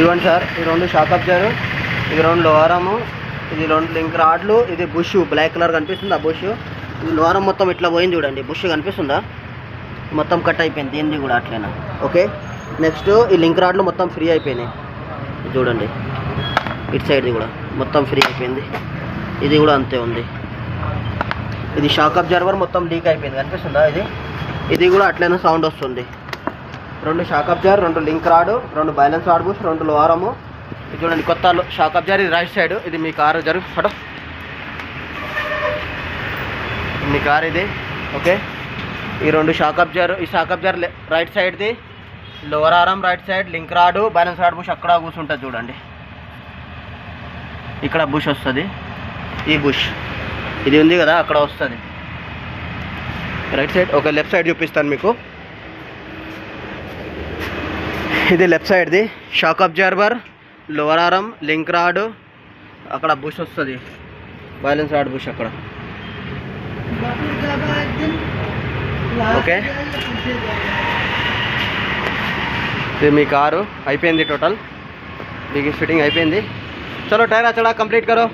ఇవ్వండి సార్, ఈ 2 shock absorber, ఇది 2 లోహారము, ఇది 2 లింక్ రాడ్లు, ఇది బుష్ బ్లాక్ కలర్ కనిపిస్తుంది. ఆ బుష్ ఇది లోహారం మొత్తం ఇట్లా పోయింది చూడండి. బుష్ కనిపిస్తుందా, మొత్తం కట్ అయిపోయింది. దీన్ని కూడా అట్లేనా. ఓకే, నెక్స్ట్ ఈ లింక్ రాడ్లు మొత్తం ఫ్రీ అయిపోయినాయి చూడండి. ఇటు సైడ్ది కూడా మొత్తం ఫ్రీ అయిపోయింది. ఇది కూడా అంతే ఉంది. ఇది షాక్ అబ్జర్వర్ మొత్తం లీక్ అయిపోయింది కనిపిస్తుందా. ఇది కూడా అట్లనే సౌండ్ వస్తుంది. 2 shock absorber, 2 link rod, 2 balance rod bush, 2 లోహారము. ఇది చూడండి కొత్త షాక్ అబ్జర్వర్. ఇది రైట్ సైడ్, ఇది మీ కారు జరుగు ఫోటో, మీ కార్ ఇది. ఓకే, ఈ 2 షాక్ అబ్జర్వర్, ఈ షాక్ అబ్జర్వర్ రైట్ సైడ్ది, lower arm right side, link rod, balance rod bush అక్కడ కూర్చుంటుంది చూడండి. ఇక్కడ బుష్ వస్తుంది, ఈ బుష్ ఇది ఉంది కదా అక్కడ వస్తుంది right side. Okay, left side చూపిస్తాను మీకు. ఇది లెఫ్ట్ సైడ్ది shock absorber, lower arm, link rod, అక్కడ బుష్ వస్తుంది, బ్యాలెన్స్ రాడ్ బుష్ అక్కడ. ఓకే, ఇది మీ కారు అయిపోయింది. టోటల్ మీకు ఫిట్టింగ్ అయిపోయింది. చలో టైర్ అచ్చడా కంప్లీట్ కరో.